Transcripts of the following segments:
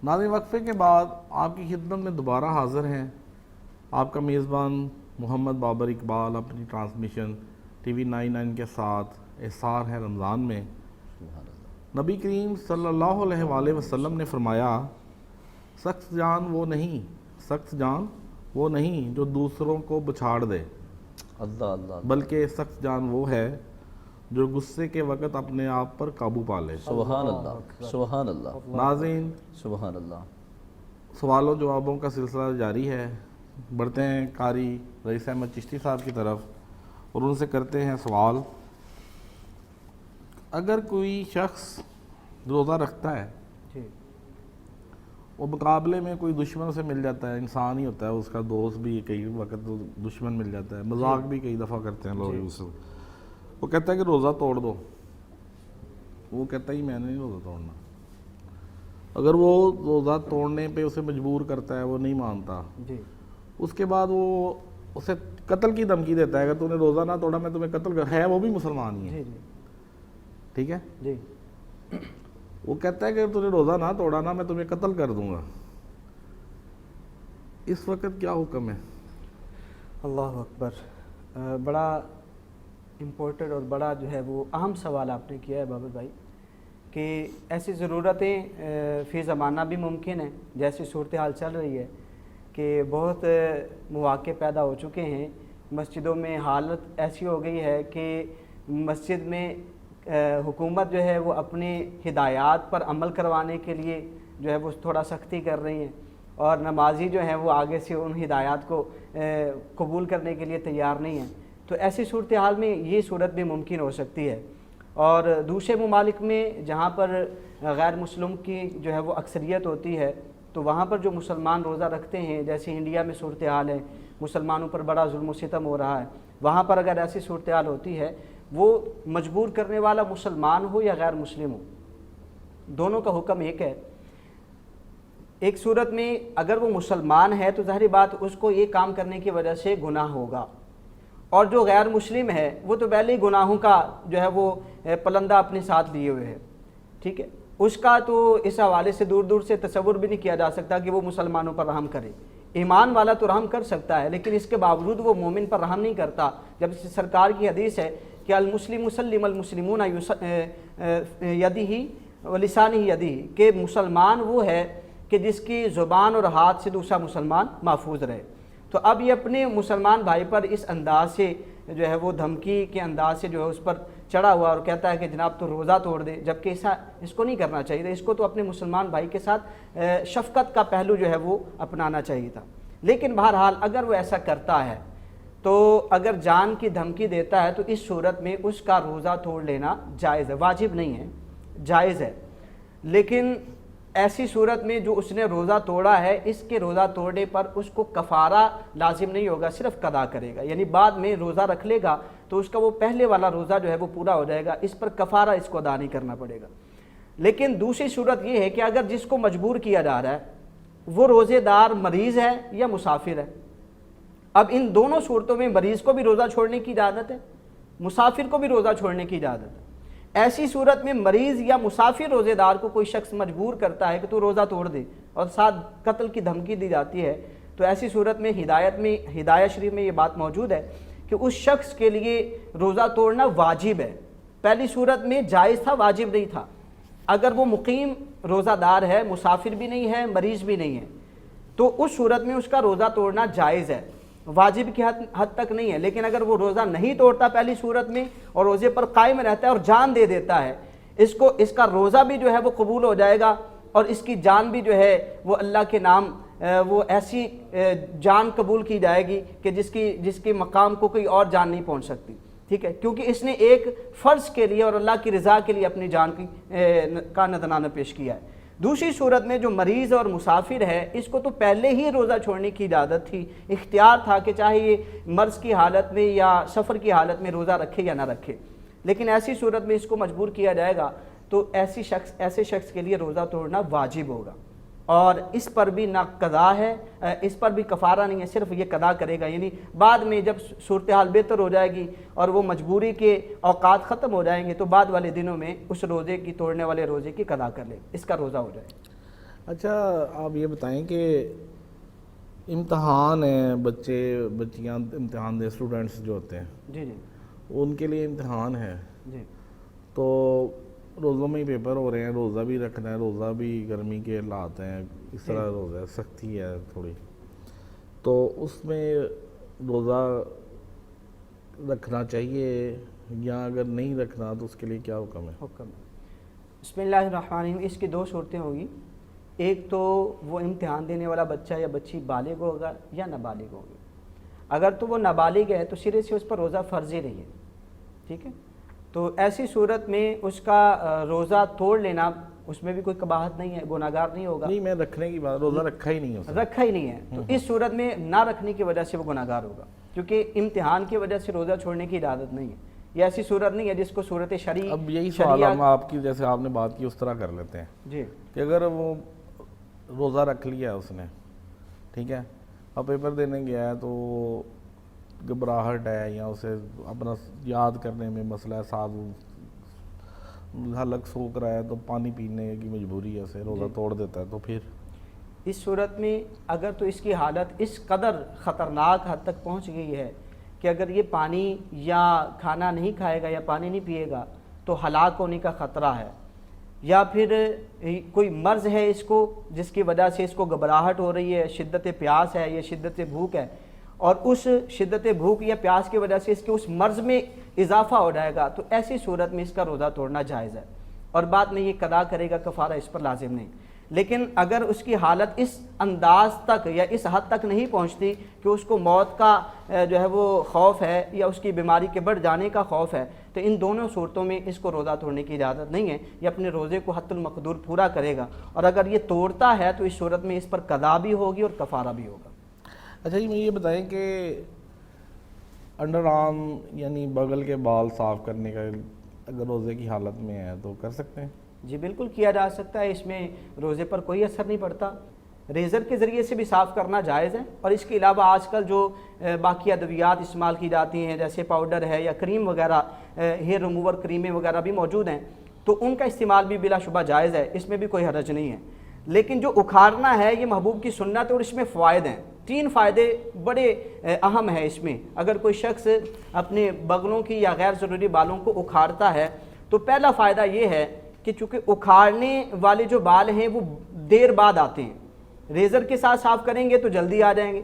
ناظرین وقفے کے بعد آپ کی خدمت میں دوبارہ حاضر ہیں آپ کا میزبان محمد بابر اقبال اپنی ٹرانسمیشن ٹی وی 99 کے ساتھ احسار ہے رمضان میں۔ نبی کریم صلی اللہ علیہ وآلہ وسلم نے فرمایا سخت جان وہ نہیں جو دوسروں کو بچھاڑ دے، بلکہ سخت جان وہ ہے جو غصے کے وقت اپنے آپ پر قابو پا لے۔ سبحان اللہ، سبحان اللہ، ناظرین سبحان اللہ۔ سوالوں جوابوں کا سلسلہ جاری ہے۔ بڑھتے ہیں قاری رئیس احمد چشتی صاحب کی طرف اور ان سے کرتے ہیں سوال۔ اگر کوئی شخص روزہ رکھتا ہے وہ مقابلے میں کوئی دشمن سے مل جاتا ہے، انسان ہی ہوتا ہے، اس کا دوست بھی کئی وقت دشمن مل جاتا ہے، مذاق بھی کئی دفعہ کرتے ہیں لوگ اس سے، وہ کہتا ہے کہ روزہ توڑ دو، وہ کہتا ہے میں نے نہیں روزہ توڑنا۔ اگر وہ روزہ توڑنے پہ اسے مجبور کرتا ہے، وہ نہیں مانتا، اس کے بعد وہ اسے قتل کی دھمکی دیتا ہے، اگر تو نے روزہ نہ توڑا میں تمہیں قتل ہے، وہ بھی مسلمان ہی ہے، ٹھیک ہے، وہ کہتا ہے کہ اگر تو نے روزہ نہ توڑا نا میں تمہیں قتل کر دوں گا، اس وقت کیا حکم ہے؟ اللہ اکبر، بڑا امپورٹنٹ اور بڑا جو ہے وہ اہم سوال آپ نے کیا ہے بابر بھائی، کہ ایسی ضرورتیں فی زمانہ بھی ممکن ہیں، جیسی صورتحال چل رہی ہے کہ بہت مواقع پیدا ہو چکے ہیں، مسجدوں میں حالت ایسی ہو گئی ہے کہ مسجد میں حکومت جو ہے وہ اپنی ہدایات پر عمل کروانے کے لیے جو ہے وہ تھوڑا سختی کر رہی ہیں، اور نمازی جو ہیں وہ آگے سے ان ہدایات کو قبول کرنے کے لیے تیار نہیں ہیں، تو ایسی صورتحال میں یہ صورت بھی ممکن ہو سکتی ہے۔ اور دوسرے ممالک میں جہاں پر غیر مسلم کی جو ہے وہ اکثریت ہوتی ہے، تو وہاں پر جو مسلمان روزہ رکھتے ہیں، جیسے انڈیا میں صورتحال ہے، مسلمانوں پر بڑا ظلم و ستم ہو رہا ہے، وہاں پر اگر ایسی صورتحال ہوتی ہے، وہ مجبور کرنے والا مسلمان ہو یا غیر مسلم ہو، دونوں کا حکم ایک ہے۔ ایک صورت میں اگر وہ مسلمان ہے تو ظاہری بات اس کو یہ کام کرنے کی وجہ سے گناہ ہوگا، اور جو غیر مسلم ہے وہ تو پہلے ہی گناہوں کا جو ہے وہ پلندہ اپنے ساتھ لیے ہوئے ہے، ٹھیک ہے، اس کا تو اس حوالے سے دور دور سے تصور بھی نہیں کیا جا سکتا کہ وہ مسلمانوں پر رحم کرے۔ ایمان والا تو رحم کر سکتا ہے، لیکن اس کے باوجود وہ مومن پر رحم نہیں کرتا، جب سرکار کی حدیث ہے کہ المسلم مسلم المسلمون یدہ ولسانہ یدہ، کہ مسلمان وہ ہے کہ جس کی زبان اور ہاتھ سے دوسرا مسلمان محفوظ رہے۔ تو اب یہ اپنے مسلمان بھائی پر اس انداز سے جو ہے وہ دھمکی کے انداز سے جو ہے اس پر چڑھا ہوا اور کہتا ہے کہ جناب تو روزہ توڑ دے، جبکہ ایسا اس کو نہیں کرنا چاہیے تھا، اس کو تو اپنے مسلمان بھائی کے ساتھ شفقت کا پہلو جو ہے وہ اپنانا چاہیے تھا۔ لیکن بہرحال اگر وہ ایسا کرتا ہے تو اگر جان کی دھمکی دیتا ہے تو اس صورت میں اس کا روزہ توڑ لینا جائز ہے، واجب نہیں ہے، جائز ہے۔ لیکن ایسی صورت میں جو اس نے روزہ توڑا ہے، اس کے روزہ توڑنے پر اس کو کفارہ لازم نہیں ہوگا، صرف قضا کرے گا، یعنی بعد میں روزہ رکھ لے گا تو اس کا وہ پہلے والا روزہ جو ہے وہ پورا ہو جائے گا، اس پر کفارہ اس کو ادا نہیں کرنا پڑے گا۔ لیکن دوسری صورت یہ ہے کہ اگر جس کو مجبور کیا جا رہا ہے وہ روزے دار مریض ہے یا مسافر ہے، اب ان دونوں صورتوں میں مریض کو بھی روزہ چھوڑنے کی اجازت ہے، مسافر کو بھی روزہ چھوڑنے کی اجازت ہے۔ ایسی صورت میں مریض یا مسافر روزے دار کو کوئی شخص مجبور کرتا ہے کہ تو روزہ توڑ دے اور ساتھ قتل کی دھمکی دی جاتی ہے، تو ایسی صورت میں ہدایت شریف میں یہ بات موجود ہے کہ اس شخص کے لیے روزہ توڑنا واجب ہے۔ پہلی صورت میں جائز تھا، واجب نہیں تھا۔ اگر وہ مقیم روزہ دار ہے، مسافر بھی نہیں ہے، مریض بھی نہیں ہے، تو اس صورت میں اس کا روزہ توڑنا جائز ہے، واجب کی حد تک نہیں ہے۔ لیکن اگر وہ روزہ نہیں توڑتا پہلی صورت میں اور روزے پر قائم رہتا ہے اور جان دے دیتا ہے، اس کا روزہ بھی جو ہے وہ قبول ہو جائے گا اور اس کی جان بھی جو ہے وہ اللہ کے نام وہ ایسی جان قبول کی جائے گی کہ جس کے مقام کو کوئی اور جان نہیں پہنچ سکتی، ٹھیک ہے، کیونکہ اس نے ایک فرض کے لیے اور اللہ کی رضا کے لیے اپنی جان کا نذرانہ پیش کیا ہے۔ دوسری صورت میں جو مریض اور مسافر ہے، اس کو تو پہلے ہی روزہ چھوڑنے کی اجازت تھی، اختیار تھا کہ چاہے یہ مرض کی حالت میں یا سفر کی حالت میں روزہ رکھے یا نہ رکھے، لیکن ایسی صورت میں اس کو مجبور کیا جائے گا تو ایسے شخص کے لیے روزہ توڑنا واجب ہوگا، اور اس پر بھی نہ قضا ہے، اس پر بھی کفارہ نہیں ہے، صرف یہ قضا کرے گا، یعنی بعد میں جب صورتحال بہتر ہو جائے گی اور وہ مجبوری کے اوقات ختم ہو جائیں گے تو بعد والے دنوں میں اس روزے کی توڑنے والے روزے کی قضا کر لے، اس کا روزہ ہو جائے۔ اچھا آپ یہ بتائیں کہ امتحان ہیں، بچیاں امتحان دیں، اسٹوڈنٹس جو ہوتے ہیں جی جی ان کے لیے امتحان ہے، جی تو روزوں میں ہی پیپر ہو رہے ہیں، روزہ بھی رکھنا ہے، روزہ بھی گرمی کے حالات ہیں، اس طرح روزہ ہے، سختی ہے تھوڑی، تو اس میں روزہ رکھنا چاہیے یا اگر نہیں رکھنا تو اس کے لیے کیا حکم ہے؟ حکم بسم اللہ الرحمن الرحیم. اس کی دو صورتیں ہوگی. ایک تو وہ امتحان دینے والا بچہ یا بچی بالغ ہوگا یا نابالغ ہوگی. اگر تو وہ نابالغ ہے تو سرے سے اس پر روزہ فرض ہی نہیں ہے. ٹھیک ہے، تو ایسی صورت میں اس کا روزہ توڑ لینا، اس میں بھی کوئی قباحت نہیں ہے، گناہگار نہیں ہوگا. نہیں، میں رکھنے کی بات، روزہ رکھا ہی نہیں ہے، رکھا ہی نہیں ہے تو اس صورت میں نہ رکھنے کی وجہ سے وہ گناہگار ہوگا، کیونکہ امتحان کی وجہ سے روزہ چھوڑنے کی اجازت نہیں ہے. یہ ایسی صورت نہیں ہے جس کو صورت شرعی. اب یہی سوال ہم آپ کی جیسے آپ نے بات کی اس طرح کر لیتے ہیں جی کہ اگر وہ روزہ رکھ لیا اس نے، ٹھیک ہے، اب پیپر دینے گیا ہے تو گھبراہٹ ہے یا اسے اپنا یاد کرنے میں مسئلہ ہے، ساتھ حلق سوکھ رہا ہے تو پانی پینے کی مجبوری ہے، اسے روزہ توڑ دیتا ہے، تو پھر اس صورت میں اگر تو اس کی حالت اس قدر خطرناک حد تک پہنچ گئی ہے کہ اگر یہ پانی یا کھانا نہیں کھائے گا یا پانی نہیں پیے گا تو ہلاک ہونے کا خطرہ ہے، یا پھر کوئی مرض ہے اس کو جس کی وجہ سے اس کو گھبراہٹ ہو رہی ہے، شدت پیاس ہے یا شدت بھوک ہے، اور اس شدت بھوک یا پیاس کی وجہ سے اس کے اس مرض میں اضافہ ہو جائے گا، تو ایسی صورت میں اس کا روزہ توڑنا جائز ہے، اور بعد میں یہ قضا کرے گا، کفارہ اس پر لازم نہیں. لیکن اگر اس کی حالت اس انداز تک یا اس حد تک نہیں پہنچتی کہ اس کو موت کا جو ہے وہ خوف ہے یا اس کی بیماری کے بڑھ جانے کا خوف ہے، تو ان دونوں صورتوں میں اس کو روزہ توڑنے کی اجازت نہیں ہے. یہ اپنے روزے کو حد المقدور پورا کرے گا، اور اگر یہ توڑتا ہے تو اس صورت میں اس پر قضا بھی ہوگی اور کفارہ بھی ہوگا. اچھا جی، میں یہ بتائیں کہ انڈر آرم یعنی بغل کے بال صاف کرنے کا اگر روزے کی حالت میں ہے تو کر سکتے ہیں؟ جی بالکل کیا جا سکتا ہے، اس میں روزے پر کوئی اثر نہیں پڑتا. ریزر کے ذریعے سے بھی صاف کرنا جائز ہے، اور اس کے علاوہ آج کل جو باقی ادویات استعمال کی جاتی ہیں جیسے پاؤڈر ہے یا کریم وغیرہ، ہیئر ریموور کریمیں وغیرہ بھی موجود ہیں، تو ان کا استعمال بھی بلا شبہ جائز ہے، اس میں بھی کوئی حرج نہیں ہے. لیکن جو اکھاڑنا ہے یہ محبوب کی سنت ہے، اور اس میں فوائد ہیں. 3 فائدے بڑے اہم ہیں اس میں. اگر کوئی شخص اپنے بغلوں کی یا غیر ضروری بالوں کو اکھاڑتا ہے تو پہلا فائدہ یہ ہے کہ چونکہ اکھاڑنے والے جو بال ہیں وہ دیر بعد آتے ہیں، ریزر کے ساتھ صاف کریں گے تو جلدی آ جائیں گے،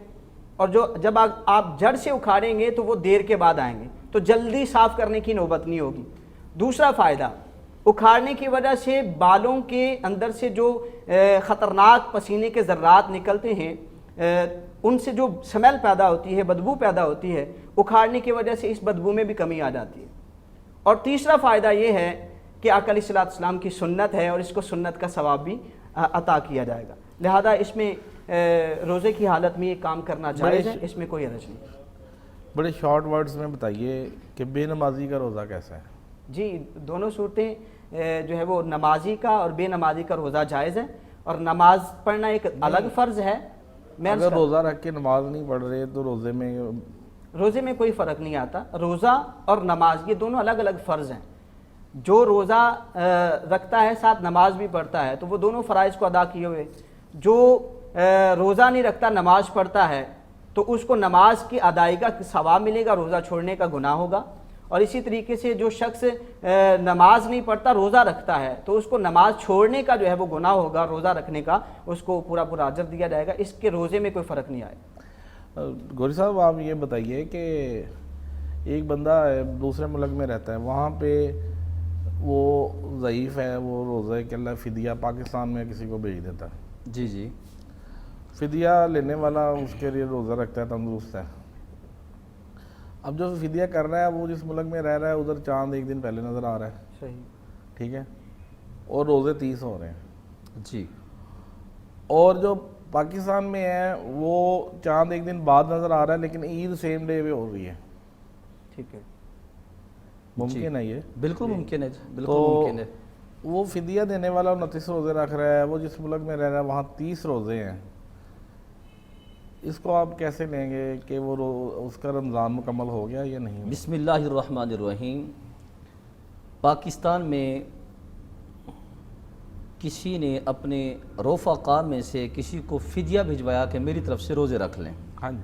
اور جب آپ جڑ سے اکھاڑیں گے تو وہ دیر کے بعد آئیں گے، تو جلدی صاف کرنے کی نوبت نہیں ہوگی. دوسرا فائدہ، اکھاڑنے کی وجہ سے بالوں کے اندر سے جو خطرناک پسینے کے ذرات نکلتے ہیں، ان سے جو سمیل پیدا ہوتی ہے، بدبو پیدا ہوتی ہے، اکھاڑنے کی وجہ سے اس بدبو میں بھی کمی آ جاتی ہے. اور تیسرا فائدہ یہ ہے کہ آقا علیہ الصلوۃ والسلام کی سنت ہے، اور اس کو سنت کا ثواب بھی عطا کیا جائے گا. لہذا اس میں روزے کی حالت میں یہ کام کرنا جائز ہے، اس میں کوئی حرج نہیں. بڑے شارٹ ورڈز میں بتائیے کہ بے نمازی کا روزہ کیسا ہے؟ جی دونوں صورتیں جو ہے وہ نمازی کا اور بے نمازی کا روزہ جائز ہے، اور نماز پڑھنا ایک الگ فرض ہے. اگر روزہ رکھ کے نماز نہیں پڑھ رہے تو روزے میں کوئی فرق نہیں آتا. روزہ اور نماز یہ دونوں الگ الگ فرض ہیں. جو روزہ رکھتا ہے ساتھ نماز بھی پڑھتا ہے تو وہ دونوں فرائض کو ادا کیے ہوئے. جو روزہ نہیں رکھتا نماز پڑھتا ہے تو اس کو نماز کی ادائیگی کا ثواب ملے گا، روزہ چھوڑنے کا گناہ ہوگا. اور اسی طریقے سے جو شخص نماز نہیں پڑھتا روزہ رکھتا ہے تو اس کو نماز چھوڑنے کا جو ہے وہ گناہ ہوگا، روزہ رکھنے کا اس کو پورا اجر دیا جائے گا. اس کے روزے میں کوئی فرق نہیں آئے. گوری صاحب آپ یہ بتائیے کہ ایک بندہ دوسرے ملک میں رہتا ہے، وہاں پہ وہ ضعیف ہے، وہ روزہ کے اللہ فدیہ پاکستان میں کسی کو بھیج دیتا ہے. جی جی. فدیہ لینے والا اس کے لیے روزہ رکھتا ہے، تندرست ہے. اب جو فدیہ کر رہا ہے وہ جس ملک میں رہ رہا ہے ادھر چاند ایک دن پہلے نظر آ رہا ہے. صحیح. ٹھیک ہے، اور روزے 30 ہو رہے ہیں. جی. اور جو پاکستان میں ہے وہ چاند ایک دن بعد نظر آ رہا ہے لیکن عید سیم ڈے پہ ہو رہی ہے. ٹھیک ہے. ممکن ہے یہ؟ بالکل ممکن ہے، بالکل تو ممکن ہے. وہ فدیہ دینے والا 29 روزے رکھ رہا ہے، وہ جس ملک میں رہ رہا ہے وہاں 30 روزے ہیں. اس کو آپ کیسے لیں گے کہ وہ اس کا رمضان مکمل ہو گیا یا نہیں؟ بسم اللہ الرحمن الرحیم. پاکستان میں کسی نے اپنے رفقا میں سے کسی کو فدیہ بھجوایا کہ میری طرف سے روزے رکھ لیں، ہاں جی،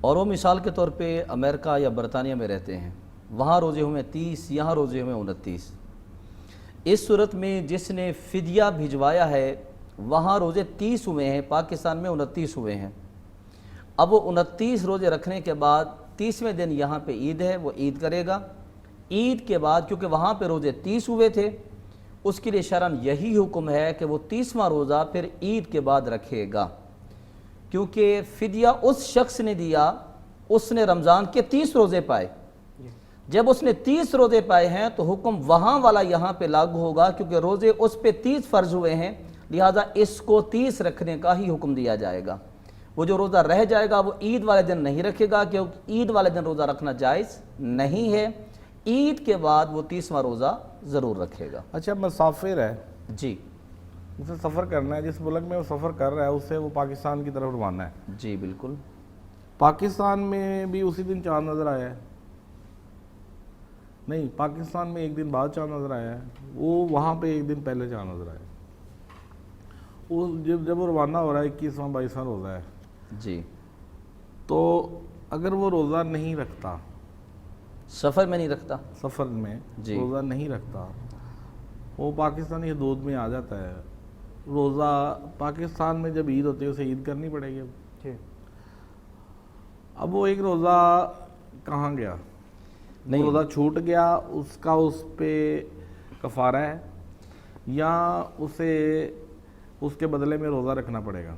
اور وہ مثال کے طور پہ امریکہ یا برطانیہ میں رہتے ہیں، وہاں روزے ہوئے 30، یہاں روزے ہوئے 29۔ اس صورت میں جس نے فدیہ بھجوایا ہے وہاں روزے 30 ہوئے ہیں، پاکستان میں 29 ہوئے ہیں۔ اب وہ 29 روزے رکھنے کے بعد 30ویں دن یہاں پہ عید ہے، وہ عید کرے گا۔ عید کے بعد کیونکہ وہاں پہ روزے 30 ہوئے تھے، اس کے لیے شرعاً یہی حکم ہے کہ وہ 30واں روزہ پھر عید کے بعد رکھے گا، کیونکہ فدیہ اس شخص نے دیا، اس نے رمضان کے 30 روزے پائے۔ جب اس نے 30 روزے پائے ہیں تو حکم وہاں والا یہاں پہ لاگو ہوگا، کیونکہ روزے اس پہ 30 فرض ہوئے ہیں، لہٰذا اس کو 30 رکھنے کا ہی حکم دیا جائے گا۔ وہ جو روزہ رہ جائے گا وہ عید والے دن نہیں رکھے گا، کیونکہ عید والے دن روزہ رکھنا جائز نہیں ہے۔ عید کے بعد وہ 30واں روزہ ضرور رکھے گا۔ اچھا مسافر ہے، جی اسے سفر کرنا ہے، جس ملک میں وہ سفر کر رہا ہے اسے وہ پاکستان کی طرف روانہ ہے، جی بالکل۔ پاکستان میں بھی اسی دن چاند نظر آیا ہے؟ نہیں، پاکستان میں ایک دن بعد چاند نظر آیا ہے، وہ وہاں پہ ایک دن پہلے چاند نظر آیا ہے۔ وہ جب وہ روانہ ہو رہا ہے 21واں 22واں روزہ ہے، جی تو اگر وہ روزہ نہیں رکھتا، سفر میں نہیں رکھتا، سفر میں جی روزہ نہیں رکھتا، وہ پاکستانی حدود میں آ جاتا ہے، روزہ پاکستان میں جب عید ہوتی ہے اسے عید کرنی پڑے گی۔ جی اب وہ ایک روزہ کہاں گیا؟ نہیں، وہ روزہ چھوٹ گیا، اس کا اس پہ کفارہ ہے یا اسے اس کے بدلے میں روزہ رکھنا پڑے گا؟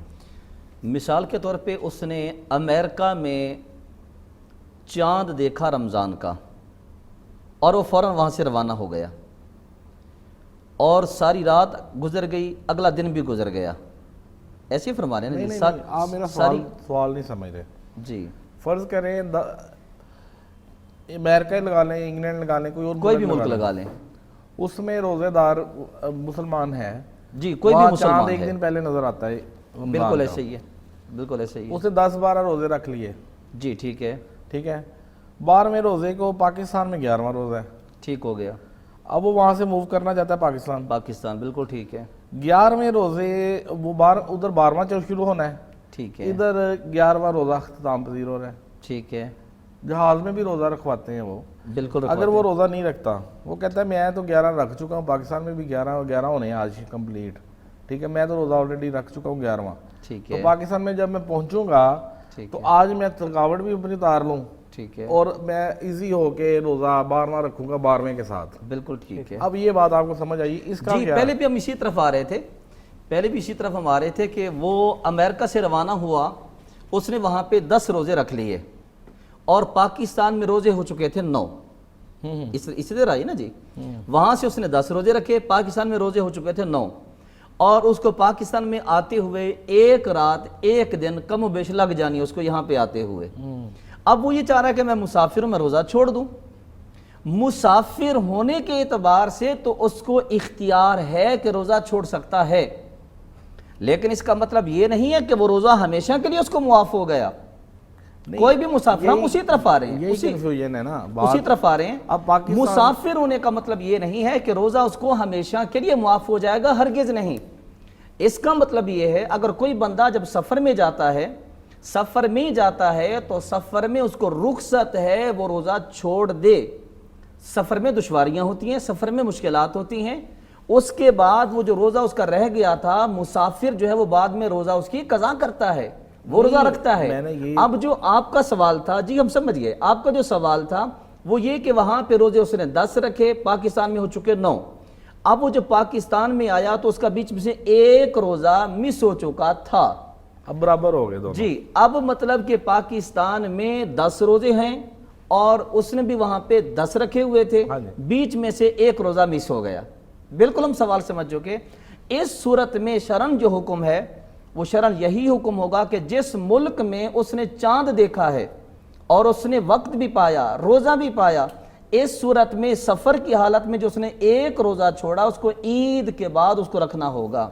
مثال کے طور پہ اس نے امریکہ میں چاند دیکھا رمضان کا، اور وہ فوراً وہاں سے روانہ ہو گیا، اور ساری رات گزر گئی، اگلا دن بھی گزر گیا، ایسے ہی فرما رہے ہیں نا نہیں جی؟ نہیں، آپ میرا سوال نہیں سمجھ رہے۔ جی فرض کریں امریکہ ہی لگا لیں، انگلینڈ لگا لیں، کوئی بھی ملک لگا لیں، اس میں روزے دار مسلمان ہے، جی کوئی بھی وہاں مسلمان چاند ایک ہے، دن پہلے نظر آتا ہے رمضان بالکل کا، ایسے ہی ہے، بالکل ایسے ہی ہے، اسے 10-12 روزے رکھ لیے، جی ٹھیک ہے، ٹھیک ہے، 12ویں روزے کو پاکستان میں 11واں روزہ ہے، ٹھیک ہو گیا، اب وہ وہاں سے موو کرنا چاہتا ہے پاکستان، پاکستان بالکل ٹھیک ہے، 11ویں روزے وہ ادھر 12واں شروع ہونا ہے، ٹھیک ہے، ادھر 11واں روزہ اختتام پذیر ہو رہا ہے، ٹھیک ہے، جہاز میں بھی روزہ رکھواتے ہیں وہ، بالکل اگر وہ روزہ نہیں رکھتا، وہ کہتا ہے میں تو 11 رکھ چکا ہوں، پاکستان میں بھی 11 ہونے ہیں آج کمپلیٹ، ٹھیک ہے، میں تو روزہ آلریڈی رکھ چکا ہوں 11واں، ٹھیک تو ہے، پاکستان میں جب میں پہنچوں گا ٹھیک تو ہے، آج میں تھکاوٹ بھی اپنی اتار لوں ٹھیک ہے، اور میں ایزی ہو کے روزہ 12واں رکھوں گا 12ویں کے ساتھ۔ بالکل ٹھیک ہے۔ اب یہ بات آپ کو سمجھ آئی؟ اس کا جی کیا؟ پہلے بھی ہم اسی طرف آ رہے تھے، پہلے بھی اسی طرف ہم آ رہے تھے کہ وہ امریکہ سے روانہ ہوا، اس نے وہاں پہ 10 روزے رکھ لیے، اور پاکستان میں روزے ہو چکے تھے 9، اسی طرح آئی نا جی، وہاں سے اس نے 10 روزے رکھے، پاکستان میں روزے ہو چکے تھے 9، اور اس کو پاکستان میں آتے ہوئے ایک رات ایک دن کم و بیش لگ جانی اس کو یہاں پہ آتے ہوئے۔ اب وہ یہ چاہ رہا ہے کہ میں مسافر ہوں، میں روزہ چھوڑ دوں، مسافر ہونے کے اعتبار سے تو اس کو اختیار ہے کہ روزہ چھوڑ سکتا ہے، لیکن اس کا مطلب یہ نہیں ہے کہ وہ روزہ ہمیشہ کے لیے اس کو معاف ہو گیا۔ کوئی بھی مسافر، ہم اسی طرف آ رہے ہیں، یہی کنفیوژن ہے نا، اسی طرف آ رہے ہیں۔ اب پاکستان مسافر ہونے کا مطلب یہ نہیں ہے کہ روزہ اس کو ہمیشہ کے لیے معاف ہو جائے گا، ہرگز نہیں۔ اس کا مطلب یہ ہے اگر کوئی بندہ جب سفر میں جاتا ہے، تو سفر میں اس کو رخصت ہے وہ روزہ چھوڑ دے، سفر میں دشواریاں ہوتی ہیں، سفر میں مشکلات ہوتی ہیں، اس کے بعد وہ جو روزہ اس کا رہ گیا تھا، مسافر جو ہے وہ بعد میں روزہ اس کی قضا کرتا ہے، وہ روزہ رکھتا ہے۔ اب جو آپ کا سوال تھا، جی ہم سمجھ گئے، آپ کا جو سوال تھا وہ یہ کہ وہاں پہ روزے اس نے 10 رکھے، پاکستان میں ہو چکے 9، اب وہ جو پاکستان میں آیا تو اس کا بیچ میں سے ایک روزہ مس ہو چکا تھا، اب برابر ہو گئے دونوں۔ جی اب مطلب کہ پاکستان میں 10 روزے ہیں اور اس نے بھی وہاں پہ 10 رکھے ہوئے تھے، بیچ میں سے ایک روزہ مس ہو گیا۔ بالکل ہم سوال سمجھ چکے۔ اس صورت میں شرعاً جو حکم ہے وہ شرعاً یہی حکم ہوگا کہ جس ملک میں اس نے چاند دیکھا ہے اور اس نے وقت بھی پایا، روزہ بھی پایا، اس صورت میں سفر کی حالت میں جو اس نے ایک روزہ چھوڑا اس کو عید کے بعد اس کو رکھنا ہوگا۔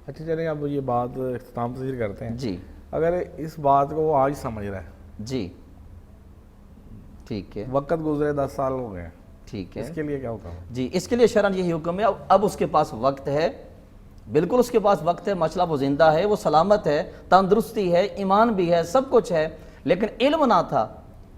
اچھا چلیں اب یہ بات اختتام پذیر کرتے ہیں۔ جی اگر اس بات کو وہ آج سمجھ رہا ہے، جی ٹھیک ہے، وقت گزرے 10 سال ہو گئے، ٹھیک ہے اس کے لیے کیا ہوتا ہے؟ جی اس کے لیے شرعن یہی حکم ہے. اب اس کے پاس وقت ہے, بالکل اس کے پاس وقت ہے, ماشاءاللہ وہ زندہ ہے, وہ سلامت ہے, تندرستی ہے, ایمان بھی ہے, سب کچھ ہے, لیکن علم نہ تھا.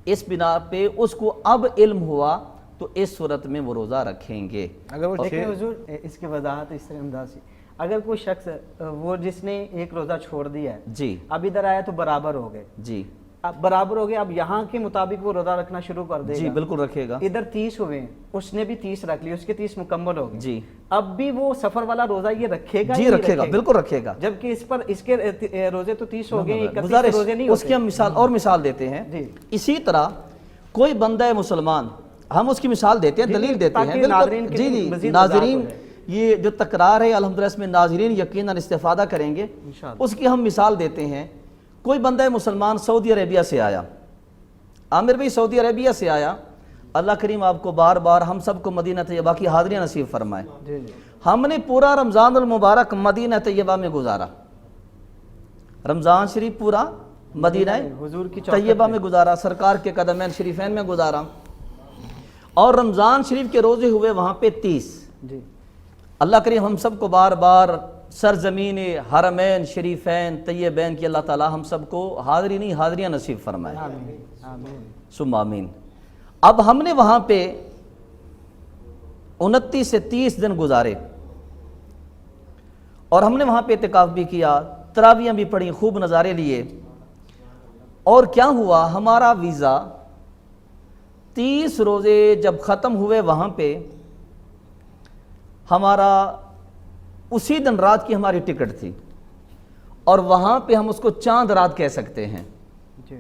اس بنا پہ اس کو اب علم ہوا تو اس صورت میں وہ روزہ رکھیں گے. اگر وہ دیکھیں حضور اس کی وضاحت اس طرح انداز سے, اگر کوئی شخص وہ جس نے ایک روزہ چھوڑ دیا ہے, جی اب ادھر آیا تو برابر ہو گئے, جی اب برابر ہو گئے, اب یہاں کے مطابق وہ روزہ رکھنا شروع کر دے گا. جی بالکل رکھے گا. ادھر 30 ہوئے ہیں, اس نے بھی 30 رکھ لی, اس کے 30 مکمل ہو گئے. جی اب بھی وہ سفر والا روزہ یہ رکھے گا, جی یا نہیں رکھے گا, بالکل رکھے گا. جبکہ اس پر اس کے روزے تو 30 ہو گئے, 31 گزارش روزے نہیں اس کی ہوتے. ہم مثال اور مثال دیتے ہیں. جی. اسی طرح کوئی بندہ مسلمان, ہم اس کی مثال دیتے ہیں, جی، دلیل دیتے ہیں. تاکہ ناظرین کے جی لیے جی مزید ناظرین وضاحت ہو یہ جو تکرار ہے الحمدللہ اس میں ناظرین یقیناً استفادہ کریں گے. انشاءاللہ. اس کی ہم مثال دیتے ہیں. کوئی بندہ مسلمان سعودی عربیہ سے آیا, عامر بھائی سعودی عربیہ سے آیا, اللہ کریم آپ کو بار بار ہم سب کو مدینہ طیبہ کی حاضریاں نصیب فرمائے. جی جی ہم نے پورا رمضان المبارک مدینہ طیبہ میں گزارا, رمضان شریف پورا مدینہ حضور کی چوکھٹ طیبہ میں گزارا, سرکار کے قدمین شریفین میں گزارا, اور رمضان شریف کے روزے ہوئے وہاں پہ 30. جی اللہ کریم ہم سب کو بار بار سرزمین حرمین شریفین طیبین کی اللہ تعالی ہم سب کو حاضریاں نصیب فرمائے. آمین آمین. ثم آمین. اب ہم نے وہاں پہ 29 سے 30 دن گزارے, اور ہم نے وہاں پہ اعتکاف بھی کیا, تراویحیں بھی پڑھی, خوب نظارے لیے. اور کیا ہوا, ہمارا ویزا 30 روزے جب ختم ہوئے وہاں پہ ہمارا اسی دن رات کی ہماری ٹکٹ تھی, اور وہاں پہ ہم اس کو چاند رات کہہ سکتے ہیں. جی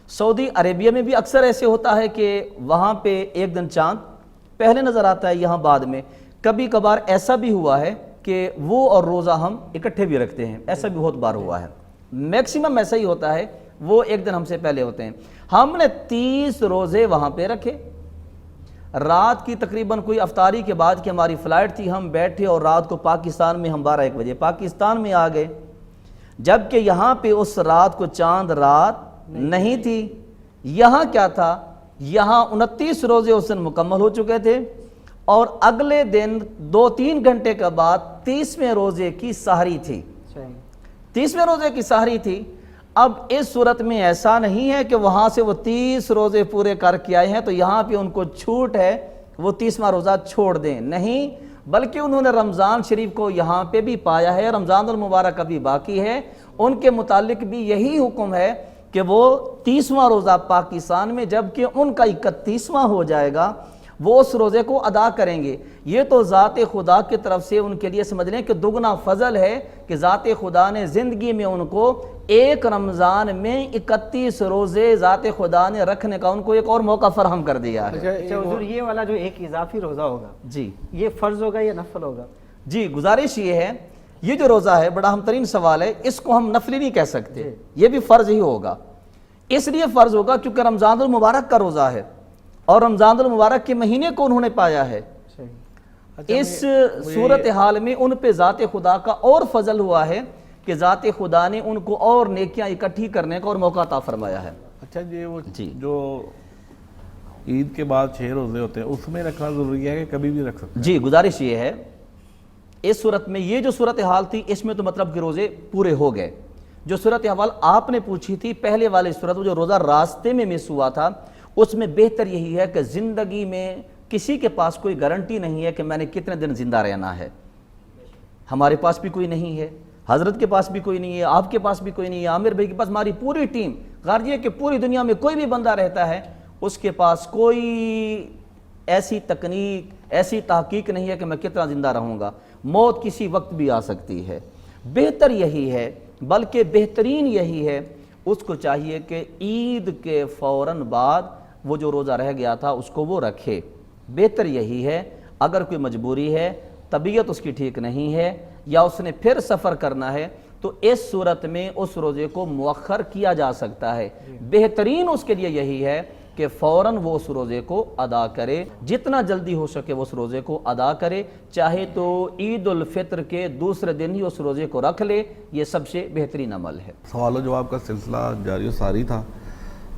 سعودی عربیہ میں بھی اکثر ایسے ہوتا ہے کہ وہاں پہ ایک دن چاند پہلے نظر آتا ہے, یہاں بعد میں. کبھی کبھار ایسا بھی ہوا ہے کہ وہ اور روزہ ہم اکٹھے بھی رکھتے ہیں, ایسا بھی بہت بار ہوا ہے. میکسیمم ایسا ہی ہوتا ہے, وہ ایک دن ہم سے پہلے ہوتے ہیں. ہم نے 30 روزے وہاں پہ رکھے. رات کی تقریباً کوئی افطاری کے بعد کی ہماری فلائٹ تھی, ہم بیٹھے اور رات کو پاکستان میں ہم 12-1 بجے پاکستان میں آ گئے, جبکہ یہاں پہ اس رات کو چاند رات نہیں تھی. یہاں کیا تھا, یہاں 29 روزے اس دن مکمل ہو چکے تھے, اور اگلے دن 2-3 گھنٹے کے بعد 30ویں روزے کی سحری تھی. صحیح. 30ویں روزے کی سحری تھی. اب اس صورت میں ایسا نہیں ہے کہ وہاں سے وہ 30 روزے پورے کر کے آئے ہیں تو یہاں پہ ان کو چھوٹ ہے وہ 30واں روزہ چھوڑ دیں, نہیں, بلکہ انہوں نے رمضان شریف کو یہاں پہ بھی پایا ہے, رمضان المبارک ابھی باقی ہے. ان کے متعلق بھی یہی حکم ہے کہ وہ 30واں روزہ پاکستان میں, جبکہ ان کا 31واں ہو جائے گا, وہ اس روزے کو ادا کریں گے. یہ تو ذات خدا کی طرف سے ان کے لیے سمجھ لیں کہ دگنا فضل ہے کہ ذات خدا نے زندگی میں ان کو ایک رمضان میں 31 روزے ذات خدا نے رکھنے کا ان کو ایک اور موقع فراہم کر دیا ہے. اچھا حضور, یہ والا جو ایک اضافی روزہ ہوگا, جی یہ فرض ہوگا یا نفل ہوگا؟ جی گزارش یہ ہے, یہ جو روزہ ہے بڑا اہم ترین سوال ہے, اس کو ہم نفلی نہیں کہہ سکتے, یہ بھی فرض ہی ہوگا. اس لیے فرض ہوگا کیونکہ رمضان المبارک کا روزہ ہے, اور رمضان المبارک کے مہینے کو انہوں نے پایا ہے. صحیح. اس صورتحال میں ان پہ ذات خدا کا اور فضل ہوا ہے کہ ذات خدا نے ان کو اور نیکیاں اکٹھی کرنے کا اور موقع عطا فرمایا ہے. اچھا جی, وہ جی. جو عید کے بعد 6 روزے ہوتے ہیں اس میں رکھنا ضروری ہے کہ کبھی بھی رکھ سکتے ہیں؟ جی گزارش یہ ہے, اس صورت میں یہ جو صورتحال تھی اس میں تو مطلب کہ روزے پورے ہو گئے. جو صورتحال آپ نے پوچھی تھی پہلے والی صورت, وہ جو روزہ راستے میں مس ہوا تھا, اس میں بہتر یہی ہے کہ زندگی میں کسی کے پاس کوئی گارنٹی نہیں ہے کہ میں نے کتنے دن زندہ رہنا ہے. ہمارے پاس بھی کوئی نہیں ہے, حضرت کے پاس بھی کوئی نہیں ہے, آپ کے پاس بھی کوئی نہیں ہے, عامر بھائی کے پاس, ہماری پوری ٹیم, غرض یہ کہ پوری دنیا میں کوئی بھی بندہ رہتا ہے اس کے پاس کوئی ایسی تکنیک, ایسی تحقیق نہیں ہے کہ میں کتنا زندہ رہوں گا. موت کسی وقت بھی آ سکتی ہے. بہتر یہی ہے, بلکہ بہترین یہی ہے, اس کو چاہیے کہ عید کے فوراً بعد وہ جو روزہ رہ گیا تھا اس کو وہ رکھے. بہتر یہی ہے. اگر کوئی مجبوری ہے, طبیعت اس کی ٹھیک نہیں ہے, یا اس نے پھر سفر کرنا ہے, تو اس صورت میں اس روزے کو مؤخر کیا جا سکتا ہے. بہترین اس کے لیے یہی ہے کہ فوراً وہ اس روزے کو ادا کرے, جتنا جلدی ہو سکے وہ اس روزے کو ادا کرے, چاہے تو عید الفطر کے دوسرے دن ہی اس روزے کو رکھ لے, یہ سب سے بہترین عمل ہے. سوال و جواب کا سلسلہ جاری و ساری تھا.